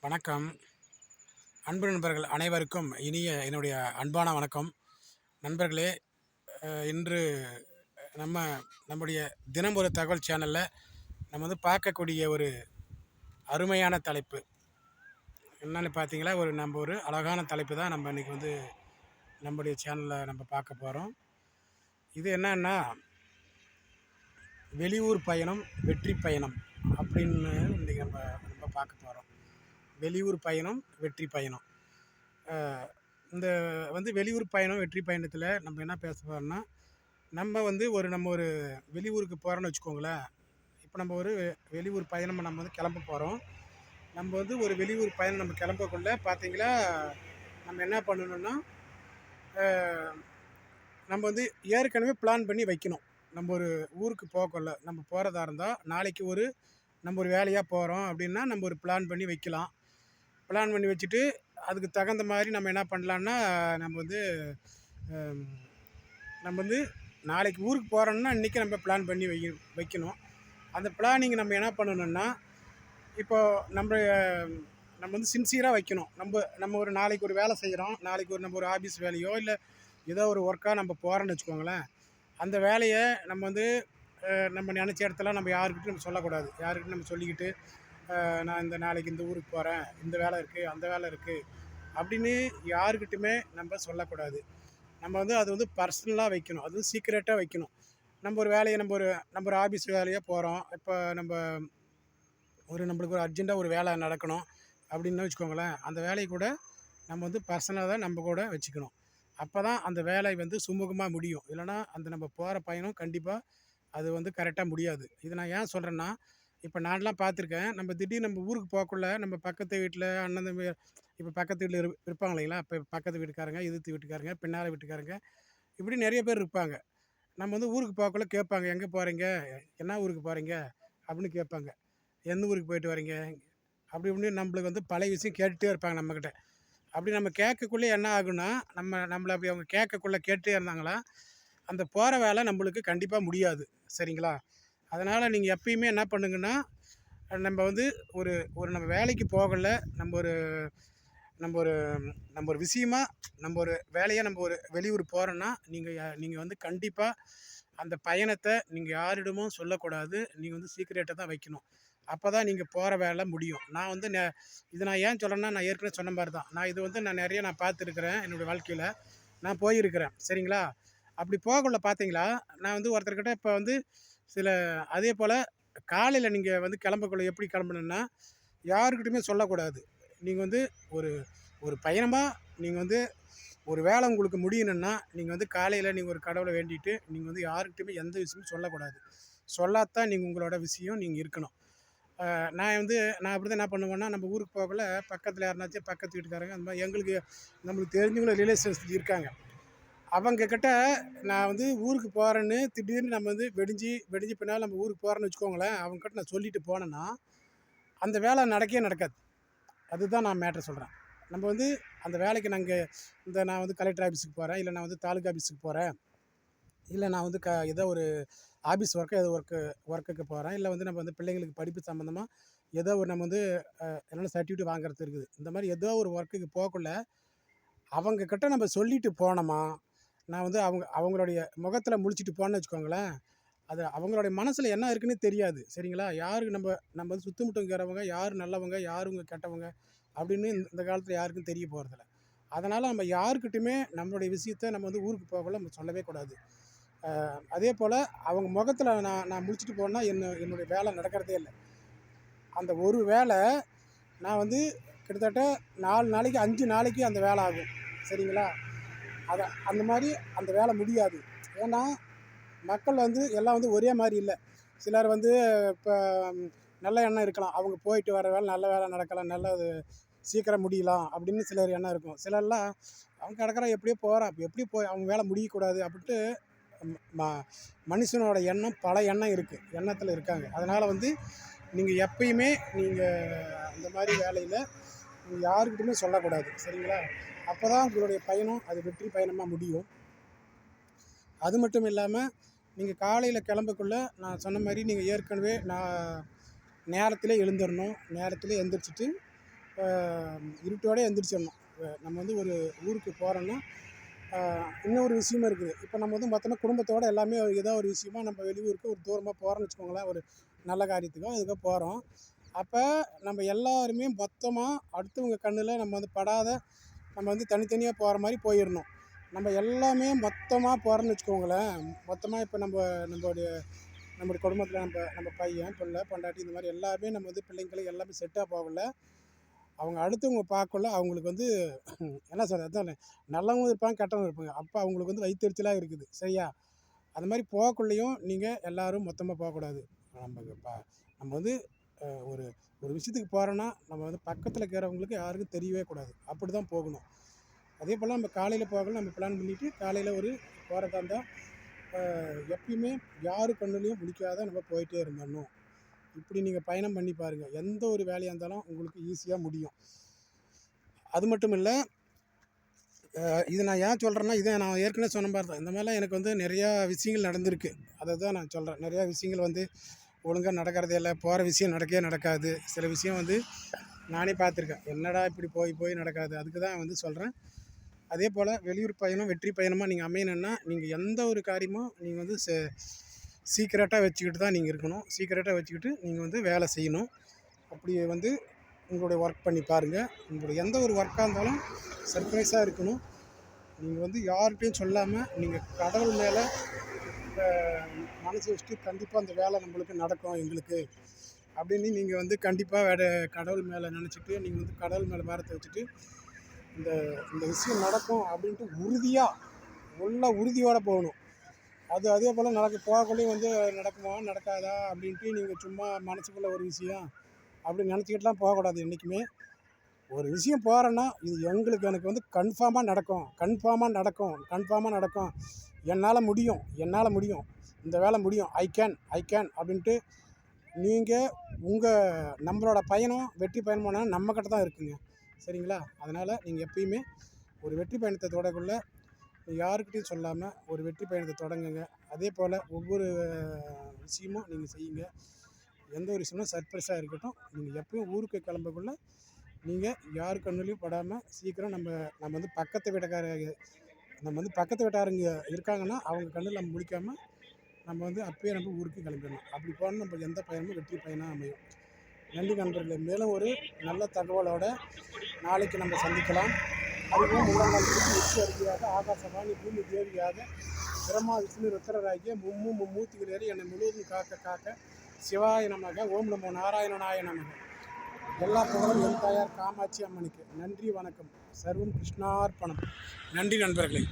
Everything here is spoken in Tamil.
வணக்கம். அன்பு நண்பர்கள் அனைவருக்கும் இனிய என்னுடைய அன்பான வணக்கம். நண்பர்களே, இன்று நம்ம நம்முடைய தினம் ஒரு தகவல் சேனலில் நம்ம பார்க்கக்கூடிய ஒரு அருமையான தலைப்பு என்னென்னு பார்த்தீங்களா, ஒரு அழகான தலைப்பு தான் நம்ம இன்றைக்கி நம்முடைய சேனலில் நம்ம பார்க்க போகிறோம். இது என்னன்னா, வெளியூர் பயணம் வெற்றி பயணம் அப்படின்னு இன்றைக்கி நம்ம பார்க்க போகிறோம். வெளியூர் பயணம் வெற்றி பயணம். இந்த வெளியூர் பயணம் வெற்றி பயணத்தில் நம்ம என்ன பேச போகிறோம்னா, நம்ம ஒரு வெளியூருக்கு போகிறோன்னு வச்சுக்கோங்களேன். இப்போ நம்ம ஒரு வெளியூர் பயணம் நம்ம கிளம்ப போகிறோம். நம்ம ஒரு வெளியூர் பயணம் நம்ம கிளம்பக்குள்ள பார்த்தீங்களா, நம்ம என்ன பண்ணணும்னா, நம்ம ஏற்கனவே பிளான் பண்ணி வைக்கணும். நம்ம ஒரு ஊருக்கு போகக்குள்ள நம்ம போகிறதா இருந்தால், நாளைக்கு நம்ம ஒரு வேலையாக போகிறோம் அப்படின்னா நம்ம ஒரு பிளான் பண்ணி வைக்கலாம். பிளான் பண்ணி வச்சுட்டு அதுக்கு தகுந்த மாதிரி நம்ம என்ன பண்ணலான்னா, நம்ம நாளைக்கு ஊருக்கு போகிறோன்னா இன்றைக்கி நம்ம பிளான் பண்ணி வைக்கணும். அந்த பிளானிங் நம்ம என்ன பண்ணணுன்னா, இப்போது நம்ம சின்சியராக வைக்கணும். நம்ம ஒரு நாளைக்கு ஒரு வேலை செய்கிறோம். நாளைக்கு நம்ம ஒரு ஆஃபீஸ் வேலையோ இல்லை ஏதோ ஒரு ஒர்க்காக நம்ம போகிறோன்னு வச்சுக்கோங்களேன். அந்த வேலையை நம்ம நினச்ச இடத்துல நம்ம யாருக்கிட்டையும் நம்ம சொல்லக்கூடாது. யாருக்கிட்டையும் நம்ம சொல்லிக்கிட்டு, நான் இந்த நாளைக்கு இந்த ஊருக்கு போகிறேன், இந்த வேலை இருக்குது, அந்த வேலை இருக்குது அப்படின்னு யாருக்கிட்டையுமே நம்ம சொல்லக்கூடாது. நம்ம அது பர்சனலாக வைக்கணும். அது சீக்ரெட்டாக வைக்கணும். நம்ம ஒரு வேலையை நம்ம ஒரு ஆஃபீஸ் வேலையாக போகிறோம். இப்போ நம்மளுக்கு ஒரு அர்ஜெண்ட்டாக ஒரு வேலை நடக்கணும் அப்படின்னு வச்சுக்கோங்களேன். அந்த வேலையை கூட நம்ம பர்சனலாக தான் நம்ம கூட வச்சுக்கணும். அப்போ தான் அந்த வேலை சுமூகமாக முடியும். இல்லைனா நம்ம போகிற பயணம் கண்டிப்பாக அது கரெக்டாக முடியாது. இதை நான் ஏன் சொல்கிறேன்னா, இப்போ நான்லாம் பார்த்துருக்கேன். நம்ம திடீர்னு நம்ம ஊருக்கு போகக்குள்ள நம்ம பக்கத்து வீட்டில் அண்ணன் தம்பி, இப்போ பக்கத்து வீட்டில் இருப்பாங்க இல்லைங்களா. இப்போ பக்கத்து வீட்டுக்காரங்க, எதிர்த்து வீட்டுக்காரங்க, பின்னால் வீட்டுக்காரங்க, இப்படி நிறைய பேர் இருப்பாங்க. நம்ம ஊருக்கு போகக்குள்ள கேட்பாங்க, எங்கே போகிறீங்க, என்ன ஊருக்கு போகிறீங்க அப்படின்னு கேட்பாங்க. எந்த ஊருக்கு போயிட்டு வரீங்க அப்படி இப்படின்னு நம்மளுக்கு பழைய விஷயம் கேட்டுகிட்டே இருப்பாங்க நம்மக்கிட்ட. அப்படி நம்ம கேட்கக்குள்ளே என்ன ஆகுன்னா, நம்மளை அப்படி அவங்க கேட்டுகிட்டே இருந்தாங்களா, அந்த போகிற வேலை நம்மளுக்கு கண்டிப்பாக முடியாது. சரிங்களா? அதனால் நீங்கள் எப்பயுமே என்ன பண்ணுங்கன்னா, நம்ம ஒரு நம்ம வேலைக்கு போகல, நம்ம ஒரு விஷயமா நம்ம ஒரு வேலையாக நம்ம ஒரு வெளியூர் போகிறோன்னா, நீங்கள் கண்டிப்பாக அந்த பயணத்தை நீங்கள் யாரிடமும் சொல்லக்கூடாது. நீங்கள் சீக்ரெட்டாக தான் வைக்கணும். அப்போ தான் நீங்கள் போகிற வேலை முடியும். நான் இது நான் ஏன் சொல்கிறேன்னா, நான் ஏற்கனவே சொன்ன மாதிரி தான். நான் இது நான் பார்த்துருக்குறேன். என்னுடைய வாழ்க்கையில் நான் போயிருக்கிறேன். சரிங்களா? அப்படி போகக்குள்ள பார்த்தீங்களா, நான் ஒருத்தர்கிட்ட இப்போ சில அதே போல் காலையில் நீங்கள் கிளம்பக்குள்ள எப்படி கிளம்பணுன்னா, யாருக்கிட்டையுமே சொல்லக்கூடாது. நீங்கள் ஒரு ஒரு பயணமாக நீங்கள் ஒரு வேலை உங்களுக்கு முடியணுன்னா, நீங்கள் காலையில் நீங்கள் ஒரு கடவுளை வேண்டிட்டு நீங்கள் யாருக்கிட்டையுமே எந்த விஷயமும் சொல்லக்கூடாது. சொல்லாதான் நீங்கள் உங்களோட விஷயம் நீங்கள் இருக்கணும். நான் அப்படி தான் என்ன பண்ணுவேன்னா, நம்ம ஊருக்கு போகக்குள்ள பக்கத்தில் யாருனாச்சும் பக்கத்து வீட்டுக்காரங்க அந்த மாதிரி நம்மளுக்கு தெரிஞ்சவங்களும் ரிலேஷன்ஸ் இருக்காங்க. அவங்கக்கிட்ட நான் ஊருக்கு போகிறேன்னு திடீர்னு நம்ம வெடிஞ்சு பின்னால் நம்ம ஊருக்கு போகிறேன்னு வச்சுக்கோங்களேன். அவங்கக்கிட்ட நான் சொல்லிட்டு போனேன்னா, அந்த வேலை நடக்கவே நடக்காது. அதுதான் நான் மேட்ரு சொல்கிறேன். நம்ம அந்த வேலைக்கு நான் கலெக்டர் ஆஃபீஸுக்கு போகிறேன், இல்லை நான் தாலுக்கா ஆஃபீஸுக்கு போகிறேன், இல்லை நான் ஏதோ ஒரு ஆஃபீஸ் ஒர்க்குக்கு போகிறேன், இல்லை நம்ம பிள்ளைங்களுக்கு படிப்பு சம்மந்தமாக ஏதோ ஒரு நம்ம என்னென்ன சர்டிஃபிகேட் வாங்குறது இருக்குது. இந்த மாதிரி ஏதோ ஒரு ஒர்க்குக்கு போகக்குள்ள அவங்கக்கிட்ட நம்ம சொல்லிட்டு போனோமா, நான் அவங்களுடைய முகத்தில் முழிச்சிட்டு போனேன்னு வச்சுக்கோங்களேன், அது அவங்களுடைய மனசில் என்ன இருக்குன்னே தெரியாது. சரிங்களா? யாருக்கு நம்ம சுத்தமுட்டங்கிறவங்க யார் நல்லவங்க, யாருங்க கெட்டவங்க அப்படின்னு இந்த காலத்தில் யாருக்கும் தெரிய போகிறதில்ல. அதனால் நம்ம யாருக்கிட்டையுமே நம்மளுடைய விஷயத்த நம்ம ஊருக்கு போகக்குள்ள நம்ம சொல்லவே கூடாது. அதே போல் அவங்க முகத்தில் நான் முழிச்சிட்டு போனால் என்னுடைய வேலை நடக்கிறதே இல்லை. அந்த ஒரு வேலை நான் கிட்டத்தட்ட 4 நாளைக்கு 5 நாளைக்கு அந்த வேலை ஆகும். சரிங்களா? அந்த மாதிரி அந்த வேலை முடியாது. ஏன்னா மக்கள் எல்லாம் ஒரே மாதிரி இல்லை. சிலர் இப்போ நல்ல எண்ணம் இருக்கலாம். அவங்க போயிட்டு வர வேலை நல்ல வேலை நடக்கலாம், நல்லது சீக்கிரம் முடியலாம் அப்படின்னு சிலர் எண்ணம் இருக்கும். சிலர்லாம் அவங்க கிடக்குறா எப்படியோ போகிறா, எப்படி போய் அவங்க வேலை முடியக்கூடாது அப்படின்ட்டு மனுஷனோட எண்ணம் பல எண்ணம் இருக்குது, எண்ணத்தில் இருக்காங்க. அதனால் நீங்கள் எப்பயுமே அந்த மாதிரி வேலையில் நீங்கள் யாருக்கிட்டையுமே சொல்லக்கூடாது. சரிங்களா? அப்போ தான் உங்களுடைய பயணம் அது வெற்றி பயணமாக முடியும். அது மட்டும் இல்லாமல், நீங்கள் காலையில் கிளம்பக்குள்ள நான் சொன்ன மாதிரி நீங்கள் ஏற்கனவே நேரத்திலே எழுந்துடணும். நேரத்திலே எழுந்திரிச்சிட்டு இருட்டோடே எந்திரிச்சிடணும். நம்ம வந்து ஒரு ஊருக்கு போகிறோன்னா இன்னொரு விஷயமும் இருக்குது. இப்போ நம்ம வந்து மொத்தமாக குடும்பத்தோடு எல்லாமே ஏதோ ஒரு விஷயமா நம்ம வெளியூருக்கு ஒரு தூரமாக போகிறோன்னு வச்சுக்கோங்களேன். ஒரு நல்ல காரியத்துக்கோ இதுக்கோ போகிறோம். அப்போ நம்ம எல்லாருமே மொத்தமாக அடுத்தவங்க கண்ணில் நம்ம வந்து படாத நம்ம வந்து தனித்தனியாக போகிற மாதிரி போயிடணும். நம்ம எல்லாமே மொத்தமாக போகிறோன்னு வச்சுக்கோங்களேன். மொத்தமாக இப்போ நம்மளுடைய குடும்பத்தில் நம்ம பையன், பிள்ளை, பொண்டாட்டி இந்த மாதிரி எல்லாருமே நம்ம வந்து பிள்ளைங்களுக்கு எல்லாமே செட்டாக போகல. அவங்க அடுத்தவங்க பார்க்கக்குள்ள அவங்களுக்கு வந்து என்ன சொல்கிறது, அதான் நல்லவங்களும் இருப்பாங்க, கெட்டவங்களும் இருப்பாங்க. அப்போ அவங்களுக்கு வந்து வயித்தெரிச்சலாக இருக்குது. சரியா? அந்த மாதிரி போகக்குள்ளேயும் நீங்கள் எல்லோரும் மொத்தமாக போகக்கூடாது. நம்ம வந்து ஒரு ஒரு விஷயத்துக்கு போகிறோன்னா நம்ம வந்து பக்கத்தில் இருக்கிறவங்களுக்கு யாருக்கும் தெரியவே கூடாது. அப்படி தான் போகணும். அதே போல் நம்ம காலையில் போகல நம்ம பிளான் பண்ணிவிட்டு காலையில் ஒரு போகிறதா இருந்தால் எப்பயுமே யார் கண்ணுலேயும் முழிக்காத நம்ம போயிட்டே இருந்துடணும். இப்படி நீங்கள் பயணம் பண்ணி பாருங்கள். எந்த ஒரு வேலையாக இருந்தாலும் உங்களுக்கு ஈஸியாக முடியும். அது மட்டும் இல்லை, இது நான் ஏன் சொல்கிறேன்னா, இதை நான் ஏற்கனவே சொன்ன மாதிரி தான். இந்த மாதிரிலாம் எனக்கு வந்து நிறையா விஷயங்கள் நடந்திருக்கு. அதை தான் நான் சொல்கிறேன். நிறையா விஷயங்கள் வந்து ஒழுங்காக நடக்கிறதே இல்லை. போகிற விஷயம் நடக்கவே நடக்காது. சில விஷயம் வந்து நானே பார்த்துருக்கேன். என்னடா இப்படி போய் போய் நடக்காது. அதுக்கு தான் வந்து சொல்கிறேன். அதே போல் வெளியூர் பயணம் வெற்றி பயணமாக நீங்கள் அமையணுன்னா நீங்கள் எந்த ஒரு காரியமும் நீங்கள் வந்து சீக்கிரட்டாக வச்சுக்கிட்டு தான் நீங்கள் இருக்கணும். சீக்கிரட்டாக வச்சுக்கிட்டு நீங்கள் வந்து வேலை செய்யணும். அப்படி வந்து உங்களுடைய ஒர்க் பண்ணி பாருங்கள். உங்களுடைய எந்த ஒரு ஒர்க்காக இருந்தாலும் சர்ப்ரைஸாக இருக்கணும். நீங்கள் வந்து யார்கிட்டையும் சொல்லாமல் நீங்கள் கடவுள் மேலே மனசு வச்சுட்டு கண்டிப்பாக அந்த வேலை நம்மளுக்கு நடக்கும் எங்களுக்கு அப்படின்னு நீங்கள் வந்து கண்டிப்பாக கடவுள் மேலே நினச்சிட்டு நீங்கள் வந்து கடவுள் மேலே பாரத்தை வச்சுட்டு இந்த இந்த விஷயம் நடக்கும் அப்படின்ட்டு உறுதியோடு போகணும். அதே போல் போகக்குள்ளேயும் வந்து நடக்குமா நடக்காதா அப்படின்ட்டு நீங்கள் சும்மா மனசுக்குள்ளே ஒரு விஷயம் அப்படி நினச்சிக்கிட்டுலாம் போகக்கூடாது. என்றைக்குமே ஒரு விஷயம் போகிறேன்னா இது எனக்கு வந்து கன்ஃபார்மாக நடக்கும், என்னால் முடியும், இந்த வேலை முடியும், ஐ கேன் அப்படின்ட்டு நீங்கள் நம்மளோட பயணம் வெற்றி பயணம் போனால் நம்மக்கிட்ட தான் இருக்குங்க. சரிங்களா? அதனால் நீங்கள் எப்பயுமே ஒரு வெற்றி பயணத்தை தொடங்கக்குள்ள யாருக்கிட்டையும் சொல்லாமல் ஒரு வெற்றி பயணத்தை தொடங்குங்க. அதே போல் ஒவ்வொரு விஷயமும் நீங்கள் செய்யுங்க. எந்த ஒரு விஷயமும் சர்ப்ரைஸாக இருக்கட்டும். நீங்கள் எப்பயும் ஊருக்கு கிளம்பக்குள்ள நீங்கள் யார் கண்ணுலையும் படாமல் சீக்கிரம் நம்ம வந்து பக்கத்து வீட்டாருங்க இருக்காங்கன்னா அவங்க கண்ணில் நம்ம முழிக்காமல் நம்ம வந்து அப்பயே நம்ம ஊருக்கு கிளம்பிடணும். அப்படி போனால் நம்ம எந்த பயணமும் வெற்றி பயணம் அமையும். நன்றி நண்பர்களே. மேலும் ஒரு நல்ல தகவலோடு நாளைக்கு நம்ம சந்திக்கலாம். அதுவும் உள்ளங்காலுக்கு உச்சி அருகியாக ஆகாசவாணி பூமி தேவியாக பிரம்மா விஷ்ணு ருத்ரராகிய மும்மூர்த்திகளேறி என்னை முழுவதும் காக்க சிவாய நமக, ஓம் நமோ நாராயணனாய நமக. எல்லா புகழும் என் தாயார் காமாட்சி அம்மனுக்கு. நன்றி, வணக்கம். சர்வம் கிருஷ்ணார்ப்பணம். நன்றி நண்பர்களே.